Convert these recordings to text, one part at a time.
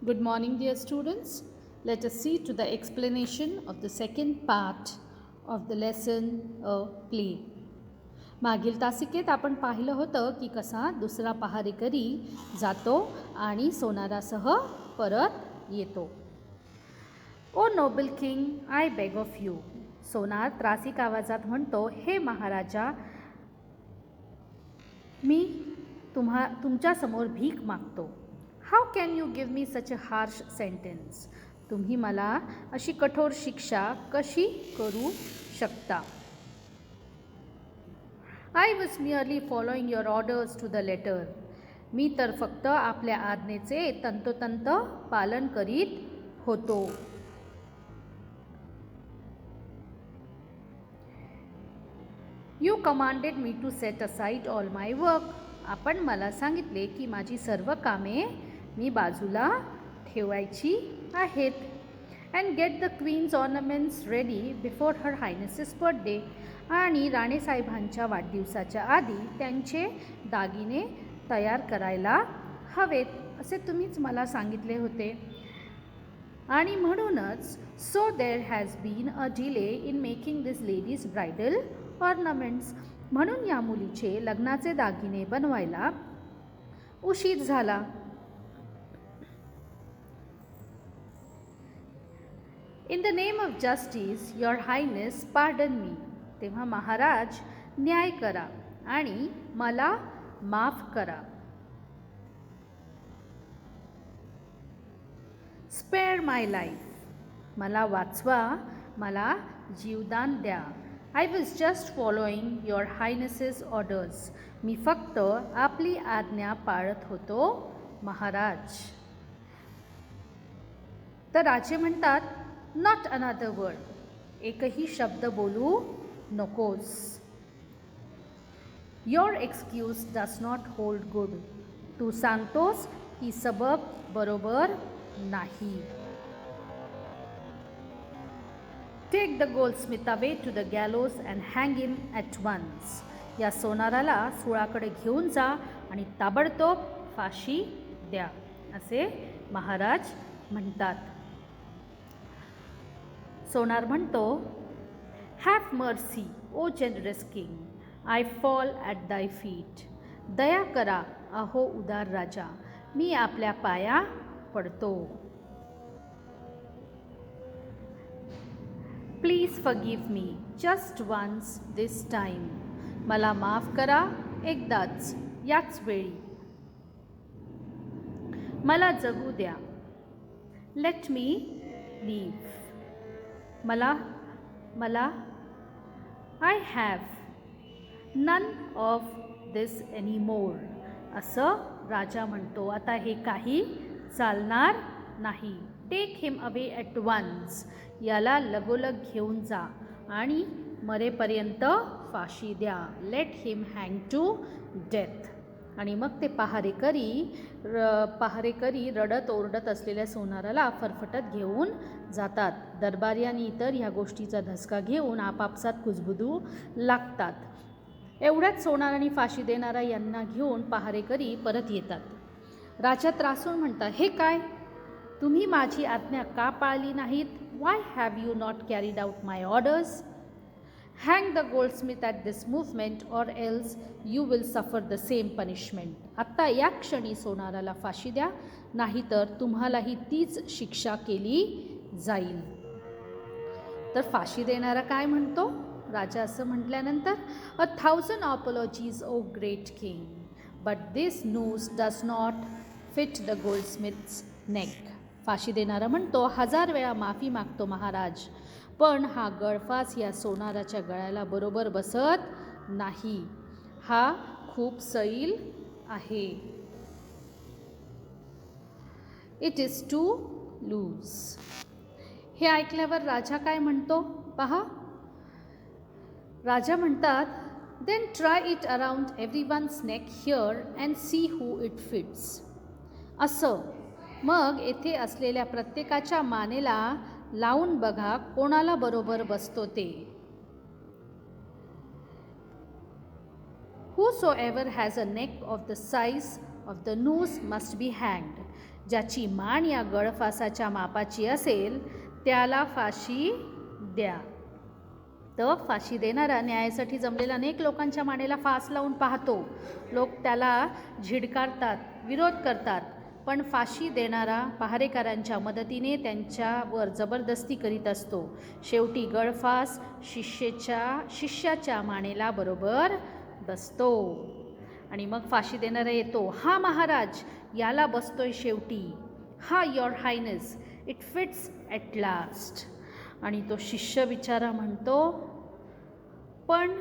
Good morning, dear students. Let us see to the explanation of the second part of the lesson A play. मागील तासिकेत आपण पाहिलं होतं की कसा दुसरा पहारेकरी जातो आणि सोनारासह परत येतो. O noble king, I beg of you. सोनार त्रासिक आवाजात म्हणतो, हे महाराजा, मी तुमच्यासमोर भीक मागतो. How can you give me such a harsh sentence. तुम्ही मला अशी कठोर शिक्षा कशी करू शकता. I was merely following your orders to the letter. मी तर फक्त आपल्या आज्ञेचे तंतोतंत पालन करीत होतो. You commanded me to set aside all my work. आपण मला सांगितले की माझी सर्व कामे मी बाजूला ठेवायची आहेत. And get the queen's ornaments ready before her highness's birthday. आणि राणेसाहेबांच्या वाढदिवसाच्या आधी त्यांचे दागिने तयार करायला हवेत असे तुम्हीच मला सांगितले होते. आणि म्हणूनच so there has been a delay in making this lady's bridal ornaments. म्हणून या मुलीचे लग्नाचे दागिने बनवायला उशीर झाला. In the name of justice your highness pardon me. तेव्हा महाराज न्याय करा आणि मला माफ करा. Spare my life. मला वाचवा, मला जीवदान द्या. I was just following your highness's orders. मी फक्त आपली आज्ञा पाळत होतो महाराज. तर राजे म्हणतात, नॉट अनदर वर्ड. एकही शब्द बोलू नकोस. Your excuse does not hold good. तू सांगतोस ही सबब बरोबर नाही. Take the goldsmith away to the gallows and hang him at once. या सोनाराला सुळाकडे घेऊन जा आणि ताबडतोब फाशी द्या असे महाराज म्हणतात. सोनार म्हणतो, have mercy O generous king, I fall at thy feet. दया करा अहो उदार राजा, मी आपल्या पाया पडतो. Please forgive me just once this time. मला माफ करा एकदाच याच वेळी. मला जगू द्या. Let me live. मला I have none of this any more. असं राजा म्हणतो, आता हे काही चालणार नाही. Take him away at once. याला लगोलग घेऊन जा आणि मरेपर्यंत फाशी द्या. Let him hang to death. आणि मग ते पहारेकरी रडत ओरडत असलेल्या सोनाराला फरफटत घेऊन जातात. दरबारी तर ह्या गोष्टीचा धसका घेऊन आपापसात कुजबुजू लागतात. एवढ्यात सोनार आणि फाशी देणारा यांना घेऊन पहारेकरी परत येतात. राजा त्रासून म्हणतात, हे काय, तुम्ही माझी आज्ञा का पाळली नाहीत. Y have you not carried out my orders. Hang the Goldsmith at this movement or else you will suffer the same punishment. आत्ता या क्षणी सोनाराला फाशी द्या, नाहीतर तुम्हालाही तीच शिक्षा केली जाईल. तर फाशी देणारा काय म्हणतो. राजा असं म्हटल्यानंतर, 1,000 apologies O great king, but this news does not fit the goldsmith's neck. फाशी देणारा म्हणतो, 1000 वेळा माफी मागतो महाराज, पण हा गळफास या सोनाराच्या गळ्याला बरोबर बसत नाही. हा खूप सैल आहे. It is too loose. हे ऐकल्यावर राजा काय म्हणतो पहा. राजा म्हणतात, then try it around everyone's neck here and see who it fits. असं मग येथे असलेल्या प्रत्येकाच्या मानेला लावून बघा कोणाला बरोबर बसतो ते. Whosoever has a neck of the size of the noose must be hanged. ज्याची मान या गळफासाच्या मापाची असेल त्याला फाशी द्या. तर फाशी देणारा न्यायासाठी जमलेल्या अनेक लोकांच्या मानेला फास लावून पाहतो. लोक त्याला झिडकारतात, विरोध करतात, पण फाशी देणारा पहारेकरांच्या मदतीने त्यांच्यावर जबरदस्ती करीत असतो. शेवटी गळफास शिष्याच्या मानेला बरोबर बसतो आणि मग फाशी देणारा येतो. हा महाराज, याला बसतोय शेवटी. हा your Highness, it fits at last. आणि तो शिष्य बिचारा म्हणतो, पण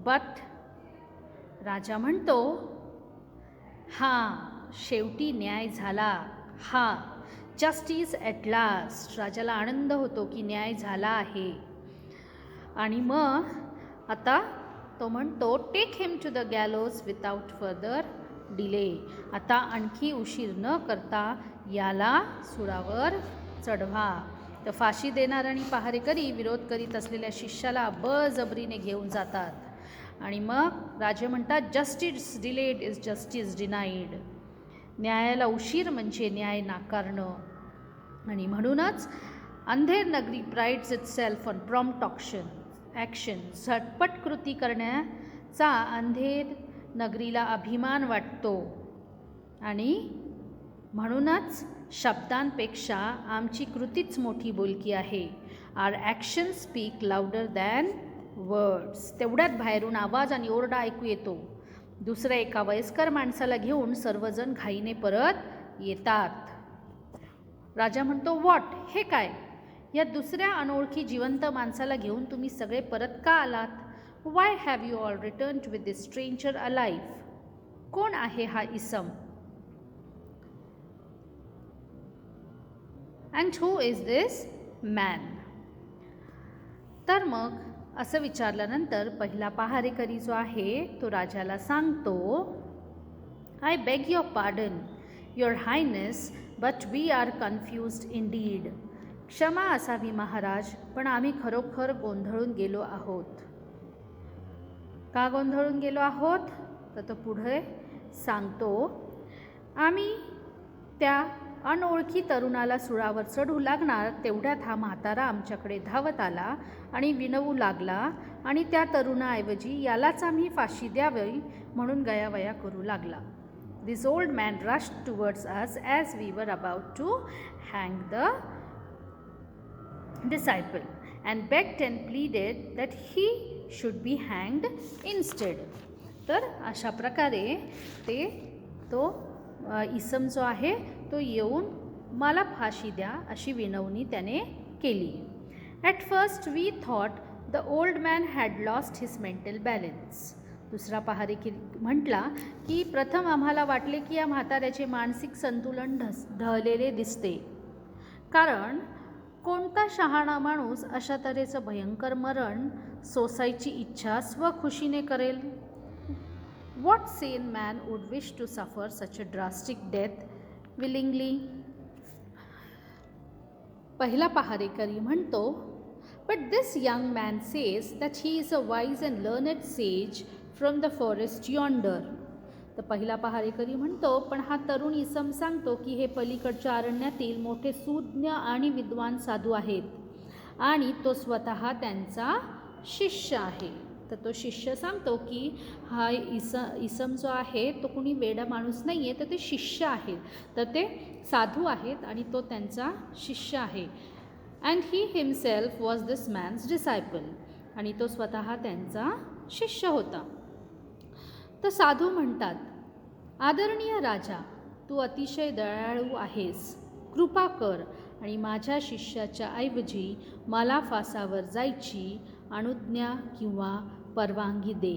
बट राजा म्हणतो, हां, शेवटी न्याय झाला. हा, जस्टिस ॲट लास्ट. राजाला आनंद होतो की न्याय झाला आहे. आणि मग आता तो म्हणतो, take him to the gallows without further delay. आता आणखी उशीर न करता याला सुळावर चढवा. तर फाशी देणार आणि पहारेकरी विरोध करीत असलेल्या शिष्याला बळजबरीने घेऊन जातात. आणि मग राजे म्हणतात, justice delayed is justice denied. न्यायाला उशीर म्हणजे न्याय नाकारणं. आणि म्हणूनच Andher Nagari prides itself on prompt action. झटपट कृती करण्याचा अंधेर नगरीला अभिमान वाटतो. आणि म्हणूनच शब्दांपेक्षा आमची कृतीच मोठी बोलकी आहे. Our action speak louder than words. तेवढ्यात बाहेरून आवाज आणि ओरडा ऐकू येतो. दुसऱ्या एका वयस्कर माणसाला घेऊन सर्वजण घाईने परत येतात. राजा म्हणतो, व्हॉट, हे काय? या दुसऱ्या अनोळखी जिवंत माणसाला घेऊन तुम्ही सगळे परत का आलात? Y have you all returned with this stranger alive? कोण आहे हा इसम? And who is this man? तर मग असं विचारल्यानंतर पहिला पहारेकरी जो आहे तो राजाला सांगतो, I beg your pardon your highness, but we are confused indeed. क्षमा असावी महाराज, पण आम्ही खरोखर गोंधळून गेलो आहोत. का गोंधळून गेलो आहोत? तर तो पुढे सांगतो, आम्ही त्या अनोळखी तरुणाला सुळावर चढू लागणार तेवढ्यात हा म्हातारा आमच्याकडे धावत आला आणि विनवू लागला आणि त्या तरुणाऐवजी यालाच आम्ही फाशी द्यावी म्हणून गयावया करू लागला. This old man rushed towards us as we were about to hang the disciple and begged and pleaded that he should be hanged instead. तर अशा प्रकारे तो इसम जो आहे तो येऊन मला फाशी द्या अशी विनवणी त्याने केली. At first we thought the old man had lost his mental balance. दुसरा पहारेकरी म्हटला की प्रथम आम्हाला वाटले की या म्हाताऱ्याचे मानसिक संतुलन ढळलेले दिसते, कारण कोणता शहाणा माणूस अशा तऱ्हेचं भयंकर मरण सोसायची इच्छा स्वखुशीने करेल? What sane man would wish to suffer such a drastic death willingly? पहिला पहारेकरी म्हणतो, but this young man says that he is a wise and learned sage from the forest yonder. तर पहिला पहारेकरी म्हणतो, पण हा तरुण इसम सांगतो की हे पलीकडच्या अरण्यातील मोठे सुज्ञ आणि विद्वान साधू आहेत आणि तो स्वतः त्यांचा शिष्य आहे. तर तो शिष्य सांगतो की हा इसम जो आहे तो कुणी वेडा माणूस नाही आहे, तर ते शिष्य आहेत, तर ते साधू आहेत आणि तो त्यांचा शिष्य आहे. And he himself was this man's disciple. आणि तो स्वतः त्यांचा शिष्य होता. तर साधू म्हणतात, आदरणीय राजा, तू अतिशय दयाळू आहेस. कृपा कर आणि माझ्या शिष्याच्या ऐवजी मला फासावर जायची अनुज्ञा किंवा परवानगी दे.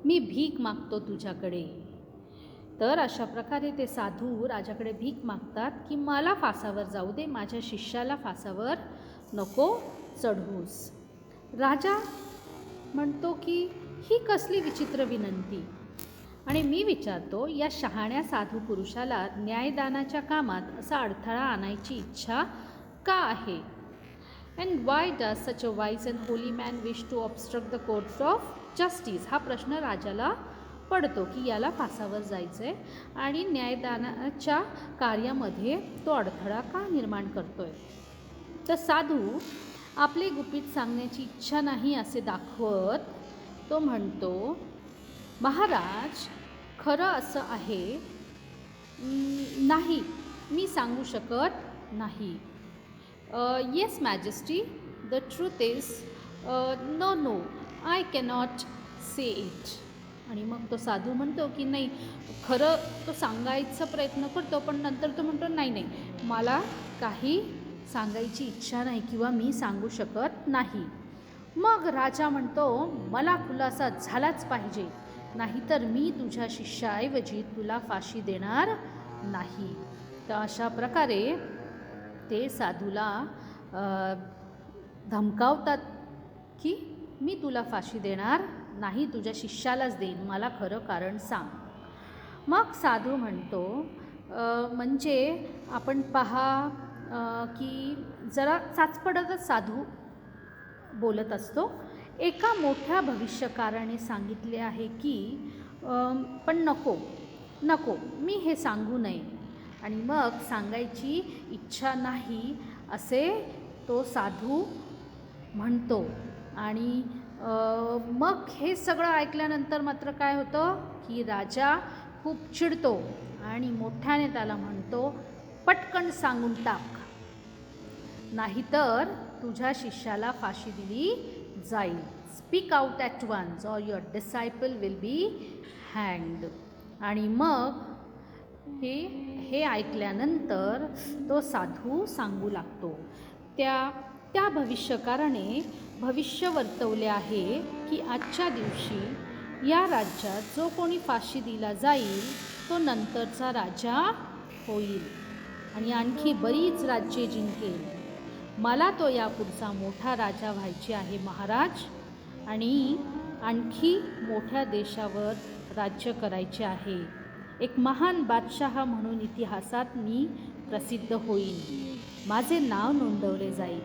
मी भीक मागतो तुझ्याकडे. तर अशा प्रकारे ते साधू राजाकडे भीक मागतात की मला फासावर जाऊ दे, माझ्या शिष्याला फासावर नको चढवूस. राजा म्हणतो की ही कसली विचित्र विनंती. आणि मी विचारतो, या शहाण्या साधू पुरुषाला न्यायदानाच्या कामात असा अडथळा आणायची इच्छा का आहे? And why does such a wise and holy man wish to obstruct the course of justice हा प्रश्न राजाला पडतो की याला फासावर जायचं आहे आणि न्यायदानाच्या कार्यामध्ये तो अडथळा का निर्माण करतोय. तर साधू आपले गुपित सांगण्याची इच्छा नाही असे दाखवत तो म्हणतो, महाराज खरं असं आहे, नाही मी सांगू शकत नाही. Yes majesty, the truth is no no I cannot say it. आणि मग तो साधू म्हणतो की नाही, खरं तो सांगायचा प्रयत्न करतो पण नंतर तो म्हणतो नाही नाही मला काही सांगायची इच्छा नाही किंवा मी सांगू शकत नाही. मग राजा म्हणतो, मला खुलासा झालाच पाहिजे, नाहीतर मी तुझ्या शिष्याऐवजी तुला फाशी देणार नाही. तर अशा प्रकारे ते साधूला धमकावतात की मी तुला फाशी देणार नाही, तुझ्या शिष्यालाच देईन, मला खरं कारण सांग. मग साधू म्हणतो, म्हणजे आपण पहा की जरा चाचपडतच साधू बोलत असतो. एका मोठ्या भविष्यकाराने सांगितले आहे की पण नको नको मी हे सांगू नये. आणि मग सांगायची इच्छा नाही असे तो साधू म्हणतो. आणि मग हे सगळं ऐकल्यानंतर मात्र काय होतं की राजा खूप चिडतो आणि मोठ्याने त्याला म्हणतो, पटकन सांगून टाक, नाहीतर तुझ्या शिष्याला फाशी दिली जाईल. Speak out at once or your disciple will be हँग्ड. आणि मग हे ऐकल्यानंतर तो साधू सांगू लागतो, त्या भविष्यकाराने भविष्य वर्तवले आहे की आजच्या दिवशी या राज्यात जो कोणी फाशी दिला जाईल तो नंतरचा राजा होईल आणि आणखी बरीच राज्ये जिंकेल. मला तो यापुढचा मोठा राजा व्हायचे आहे महाराज, आणि आणखी मोठ्या देशावर राज्य करायचे आहे. एक महान बादशहा म्हणून इतिहासात मी प्रसिद्ध होईल, माझे नाव नोंदवले जाईल.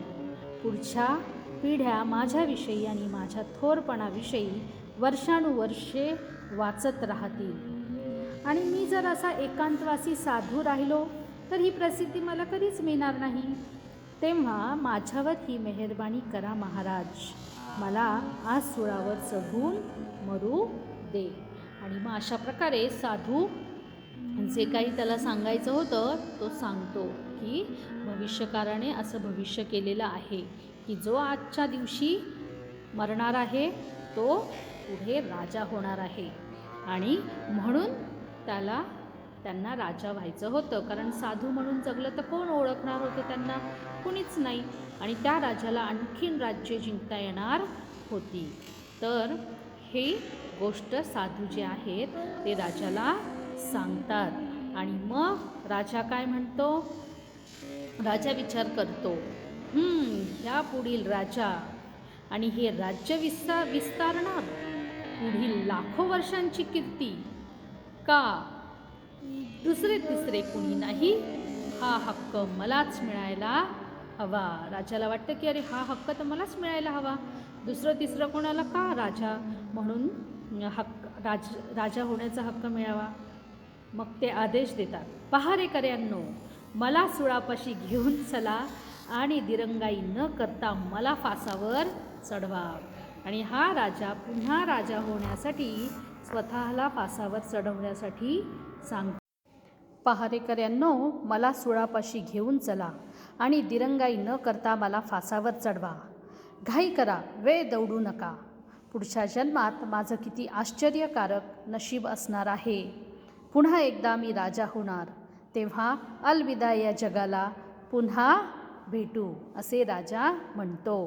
पुढच्या पिढ्या माझ्याविषयी आणि माझ्या थोरपणाविषयी वर्षानुवर्षे वाचत राहतील. आणि मी जर असा एकांतवासी साधू राहिलो तर ही प्रसिद्धी मला कधीच मिळणार नाही. तेव्हा माझ्यावर ही मेहरबानी करा महाराज, मला आज सुळावर चढून मरू दे. आणि मग अशा प्रकारे साधू जे काही त्याला सांगायचं होतं तो सांगतो की भविष्यकाराने असं भविष्य केलेलं आहे की जो आजच्या दिवशी मरणार आहे तो पुढे राजा होणार आहे. आणि म्हणून त्यांना राजा व्हायचं होतं, कारण साधू म्हणून जगलं तर कोण ओळखणार होते त्यांना, कुणीच नाही. आणि त्या राजाला आणखीन राज्ये जिंकता येणार होती. तर ही गोष्ट साधू जे आहेत ते राजाला सांगतात. आणि मग राजा काय म्हणतो, राजा विचार करतो, ह्या पुढील राजा आणि हे राज्य विस्तारणार पुढील लाखो वर्षांची कीर्ती का दुसरे तिसरे कुणी नाही, हा हक्क मलाच मिळायला हवा. राजाला वाटतं की अरे हा हक्क तर मलाच मिळायला हवा, दुसरं तिसरं कोणाला का राजा म्हणून राजा होण्याचा हक्क मिळावा. मग ते आदेश देतात, पहारेकऱ्यांनो मला सुळापाशी घेऊन चला आणि दिरंगाई न करता मला फासावर चढवा. आणि हा राजा पुन्हा राजा होण्यासाठी स्वतःला फासावर चढवण्यासाठी सांगतो, पहारेकऱ्यांनो मला सुळापाशी घेऊन चला आणि दिरंगाई न करता मला फासावर चढवा. घाई करा, वेळ दौडू नका. पुढच्या जन्मात माझं किती आश्चर्यकारक नशीब असणार आहे. पुन्हा एकदा मी राजा होणार, तेव्हा अलविदा या जगाला, पुन्हा भेटू, असे राजा म्हणतो.